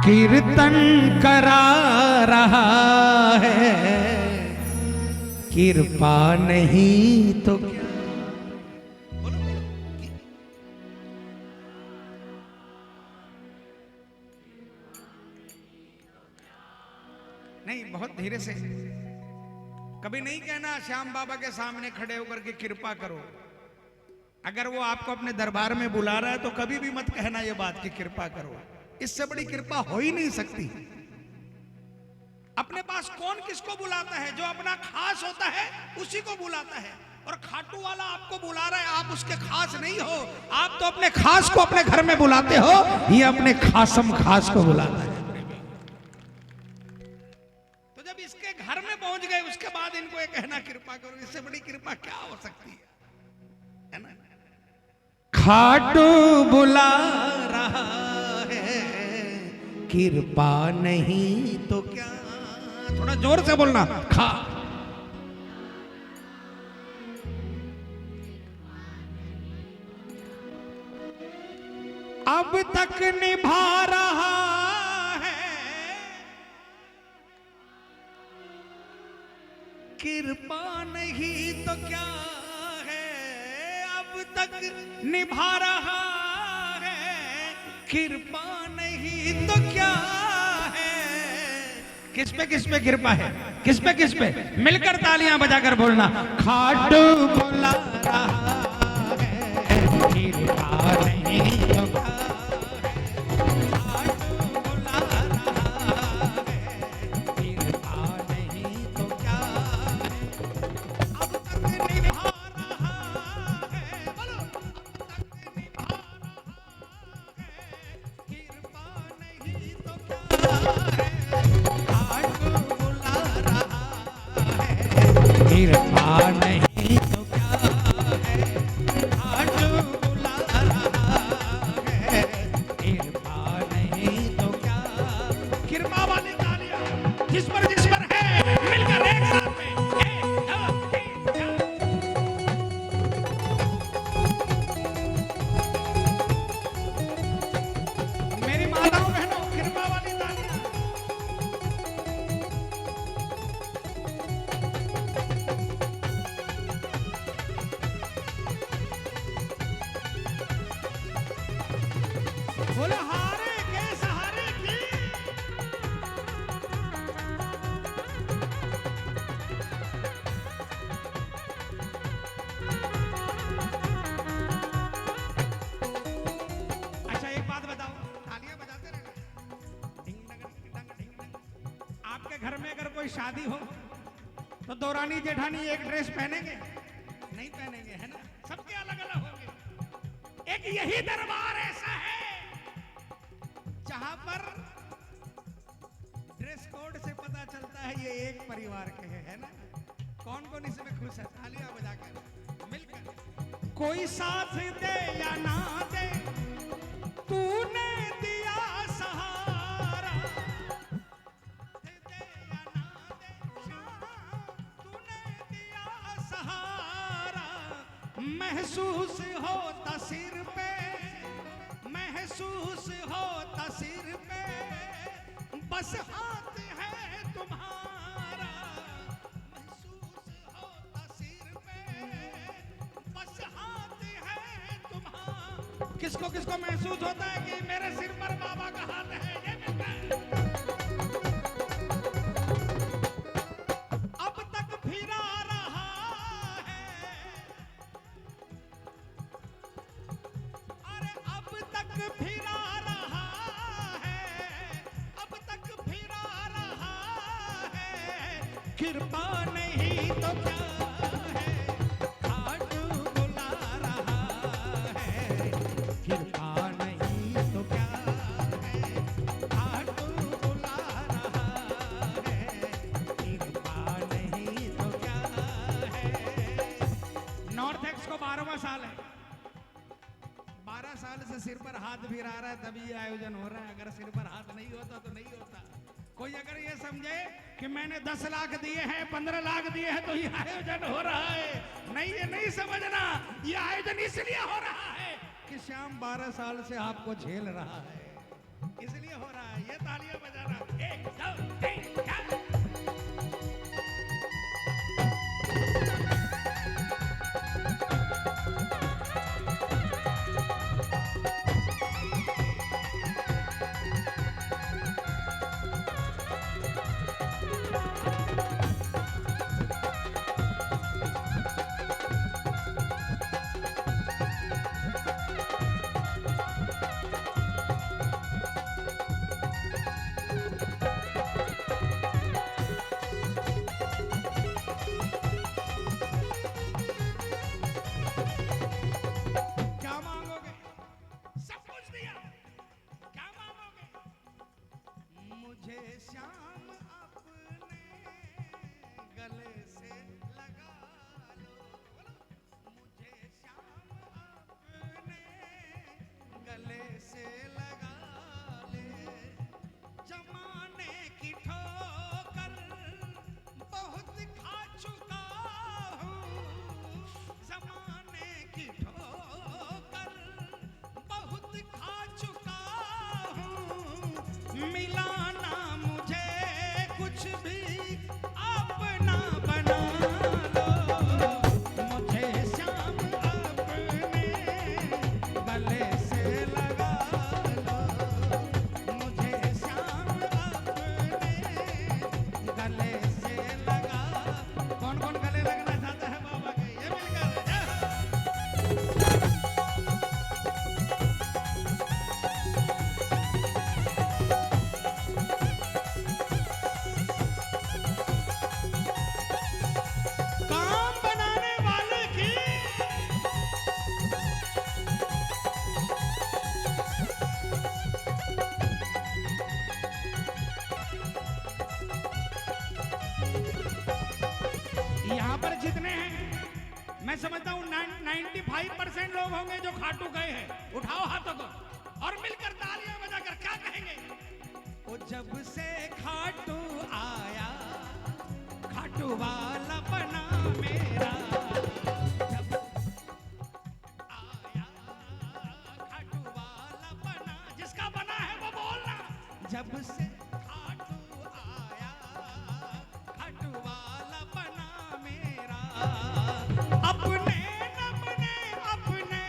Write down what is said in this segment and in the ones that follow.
कीर्तन करा रहा है, कृपा नहीं तो क्या। नहीं, बहुत धीरे से, कभी नहीं कहना श्याम बाबा के सामने खड़े होकर के कृपा करो। अगर वो आपको अपने दरबार में बुला रहा है तो कभी भी मत कहना ये बात कि कृपा करो। इससे बड़ी कृपा हो ही नहीं सकती। अपने पास कौन किसको बुलाता है? जो अपना खास होता है उसी को बुलाता है। और खाटू वाला आपको बुला रहा है, आप उसके खास नहीं हो। आप तो अपने खास को अपने घर में बुलाते हो, ये अपने खासम खास को बुलाता है। तो जब इसके घर में पहुंच गए उसके बाद इनको ये कहना कृपा करो, इससे बड़ी कृपा क्या हो सकती है ना? खाटू बुला रहा है, कृपा नहीं तो क्या। थोड़ा जोर से बोलना। खा अब तक निभा रहा है, कृपा नहीं तो क्या है। अब तक निभा रहा है, कृपा नहीं तो क्या है। किस पे कृपा है? किस पे मिलकर तालियां बजाकर बोलना। खाटू बुला रहा है, कृपा नहीं तो क्या है। खाटू बुला रहा है, कृपा नहीं तो क्या है। अब तक निभा रहा है, बोलो। अब तक निभा रहा है, कृपा नहीं तो क्या है। कृपा नहीं तो क्या है। खाटू बुला रहा है, कृपा नहीं तो क्या। कृपा वाली तालियां जिस पर है, मिलकर एक साथ में। मेरी माताओं बहनों, कृपा वाली तालियां। बोले हारे के सहारे की। अच्छा एक बात बताओ, तालियां बजाते रहना। ढिंग डंग ढिंग डंग ढिंग डंग। आपके घर में अगर कोई शादी हो तो दौरानी जेठानी एक ड्रेस पहनेंगे? नहीं पहनेंगे, है ना? सबके अलग अलग होंगे। एक यही दरबार ऐसा है जहां पर ड्रेस कोड से पता चलता है ये एक परिवार के हैं, है ना? कौन कौन इसमें खुश है? तालियां बजाकर मिलकर। कोई साथ दे या ना दे, तूने दिया सहारा। दे या ना दे, तूने दिया सहारा। महसूस होता सिर पे, महसूस होता सिर पे, बस हाथ है तुम्हारा। महसूस होता सिर पे, बस हाथ है तुम्हारा। किसको किसको महसूस होता है कि मेरे सिर पर बाबा का हाथ है? ये मिलता है। अब तक फिरा रहा है, अरे अब तक फिरा रहा है, अब तक फिरा रहा है। कृपा नहीं तो क्या है। खाटू बुला रहा है, कृपा नहीं तो क्या है। खाटू बुला रहा है, कृपा नहीं तो क्या है। नॉर्थ एक्स को 12वां साल है। 12 साल से सिर पर हाथ भी रहा है, तभी ये आयोजन हो रहा है। अगर सिर पर हाथ नहीं होता तो नहीं होता। कोई अगर ये समझे कि मैंने 10 लाख दिए हैं, 15 लाख दिए हैं तो ये आयोजन हो रहा है, नहीं, ये नहीं समझना। ये आयोजन इसलिए हो रहा है कि श्याम 12 साल से आपको झेल रहा है, इसलिए हो रहा है। चाहिए तालियां बजाना। 1 2 3 4। क्या मांगोगे? सब कुछ दिया, क्या मांगोगे? मुझे श्याम अपने गले से लगा लो, मुझे श्याम अपने गले से लगा ले। जमाने की ठोकर बहुत खा चुका हूँ, जमाने की ठोकर बहुत खा चुका हूँ। मिला ना मुझे कुछ भी अपना बना लो, मुझे श्याम अपने गले से लगा लो, मुझे श्याम अपने गले से लगा। कौन कौन गले लगना चाहता है बाबा के? ये मिलकर काम बनाने वाले की यहाँ पर जितने हैं, मैं समझता हूँ 95% लोग होंगे जो खाटू गए हैं। उठाओ हाथों को और मिलकर तालियां बजाकर क्या कहेंगे? वो जब से खाटू आया, खाटू वाला बना मेरा। जब आया खाटू वाला बना, जिसका बना है वो बोलना। जब से खाटू आया, खाटू वाला बना मेरा। अपने न बने अपने,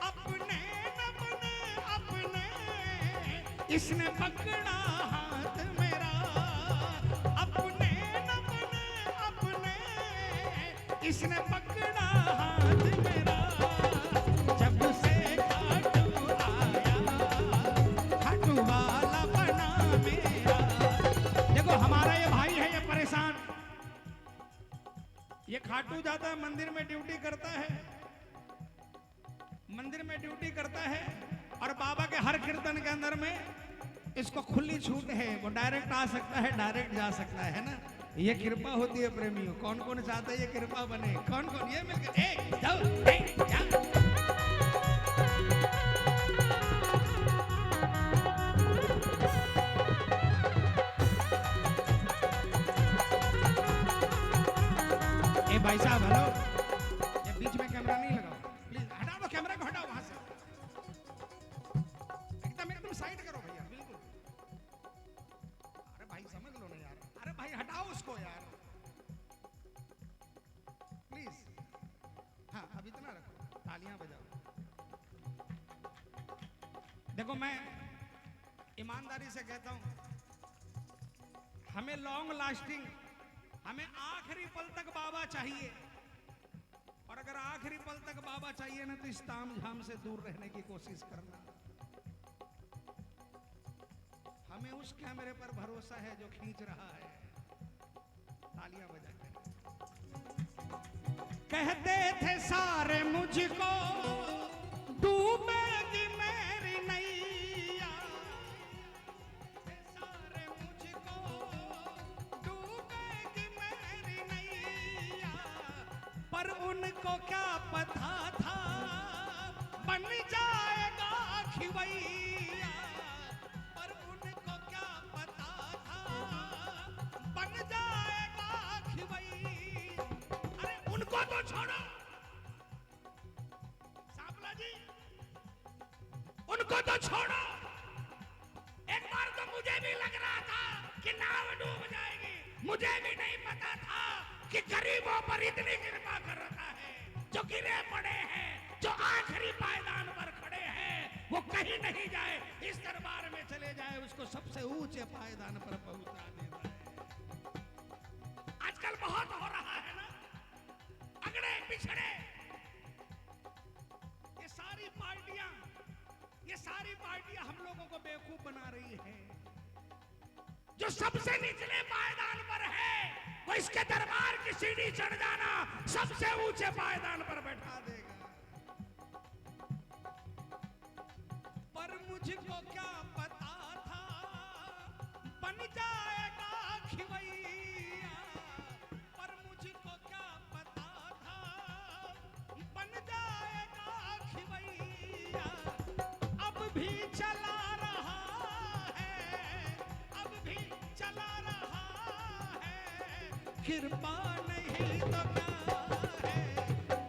अपने न बने अपने, इसने पकड़ा हाथ मेरा। अपने न बने अपने, इसने पकड़ा हाथ मेरा। जब से खाटू आया, खाटू वाला बना मेरा। देखो हमारा ये भाई है, ये परेशान, ये खाटू जाता है मंदिर में ड्यूटी करता है, मंदिर में ड्यूटी करता है, और बाबा के हर कीर्तन के अंदर में इसको खुली छूट है, वो डायरेक्ट आ सकता है, डायरेक्ट जा सकता है ना। ये कृपा होती है प्रेमियों। कौन कौन चाहता है ये कृपा बने? कौन कौन? ये मिलकर 1 2 3 4। ए भाई साहब हेलो, ये बीच में कैमरा नहीं लगाओ प्लीज, हटा दो कैमरा को, हटाओ वहां से, एकदम एकदम साइड करो भैया, बिल्कुल। अरे भाई समझ लो ना यार, अरे भाई हटाओ उसको यार प्लीज। हाँ अब इतना रखो, तालियां बजाओ। देखो मैं ईमानदारी से कहता हूं, हमें लॉन्ग लास्टिंग, हमें आखिरी पल तक बाबा चाहिए। और अगर आखिरी पल तक बाबा चाहिए ना, तो इस ताम झाम से दूर रहने की कोशिश करना। हमें उस कैमरे पर भरोसा है जो खींच रहा है। तालियां बजाकर कहते थे सारे मुझको, डूबेगी मेरी नैया। सारे मुझको डूबेगी मेरी नैया, पर उनको क्या पता था बन जाएगा खिवैया। पर उनको क्या पता था बन जाएगा खिवैया। अरे उनको तो छोड़ो सांपला जी, उनको तो छोड़ो, एक बार मुझे भी लग रहा था कि नाव डूब जाएगी, मुझे भी नहीं पता था कि गरीबों पर इतनी कृपा कर रहा है। जो गिरे पड़े हैं, जो आखिरी पायदान पर खड़े हैं, वो कहीं नहीं जाए, इस दरबार में चले जाए, उसको सबसे ऊंचे पायदान पर पहुंचा देता है। आजकल बहुत हो रहा है ना, अगड़े पिछड़े, ये सारी पार्टियां हम लोगों को बेवकूफ बना रही है। जो सबसे निचले पायदान पर है, वो इसके दरबार की सीढ़ी चढ़ जाना, सबसे ऊंचे पायदान पर बैठा देगा। पर मुझको क्या पता था बन जाएगा खिवैया, पर मुझको क्या पता था बन जाएगा खिवैया। अब भी चला रहा है, अब भी चला रहा है, कृपा नहीं तो क्या है,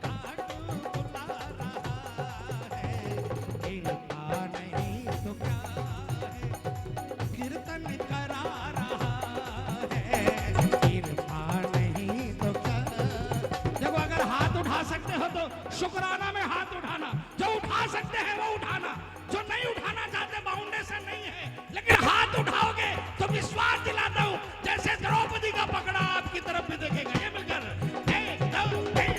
काटू बुला रहा है, कृपा नहीं तो क्या है, कीर्तन करा रहा है, कृपा नहीं तो क्या। देखो, अगर हाथ उठा सकते हो तो शुक्राना में हाथ उठाना, जो उठा सकते हैं वो उठाना, जो नहीं उठाना चाहते बाउंडेशन नहीं है, लेकिन हाथ उठाओगे तो विश्वास दिलाता हूं जैसे द्रौपदी का पकड़ा आपकी तरफ भी देखेगा। ये मिलकर 1 2 3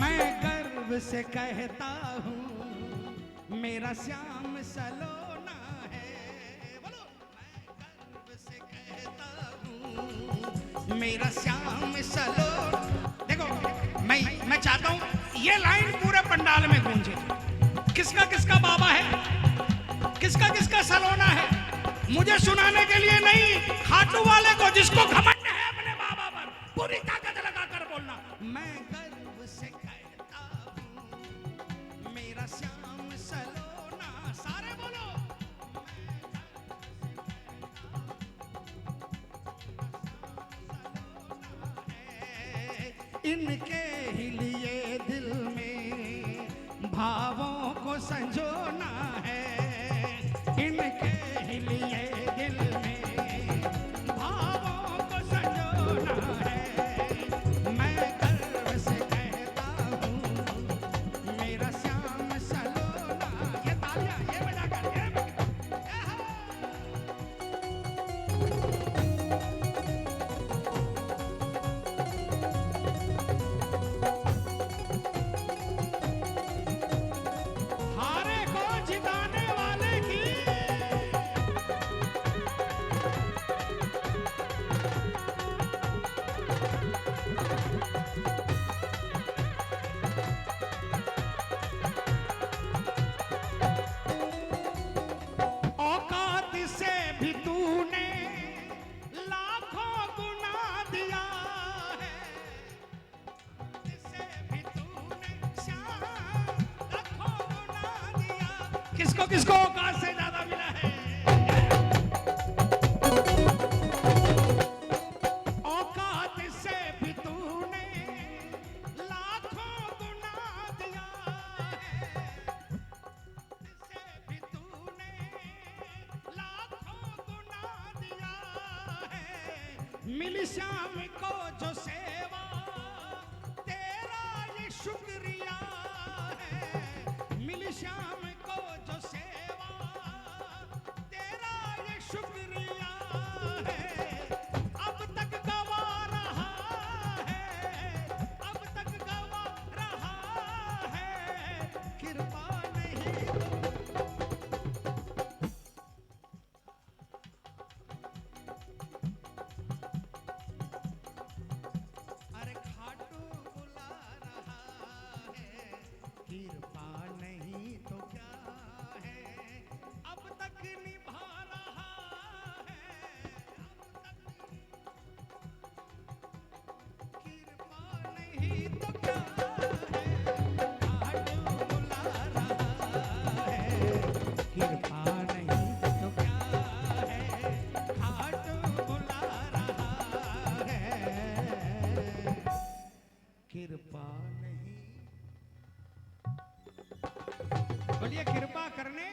मैं गर्व से कहता हूँ मेरा श्याम सलोना है। बोलो, मैं गर्व से कहता हूँ मेरा श्याम सलोना। देखो, मैं चाहता हूँ ये लाइन पूरे पंडाल में गूंजे। किसका किसका बाबा है, किसका किसका सलोना है, मुझे सुनाने के लिए नहीं, खाटू वाले को जिसको घमंड है अपने बाबा पर, पूरी ताकत लगाकर बोलना, मैं गर्व से कहता हूँ मेरा श्याम सलोना। सारे बोलो, इनके ही लिए दिल में भावों को संजोना है, इनके ही लिए दिल में भावों को संजोना है। मैं गर्व से कहता हूँ मेरा श्याम सलोना। ये तालियां ये बजाकर ये हारे को जिताने वाले की औकात से भी तूने लाखों गुना दिया है, से भी तूने श्याम लाखों गुना दिया। किसको किसको औकात से ज्यादा मिला है? औकात से भी तूने लाखों गुना दिया है, से भी तूने लाखों गुना दिया है। मिली श्याम को जो सेवा तेरा ये शुक्रिया है, मिली श्याम को जो सेवा तेरा ये शुक्रिया है। अब तक गवा रहा है, अब तक गवा रहा है, कृपा नहीं बोलिए कृपा करने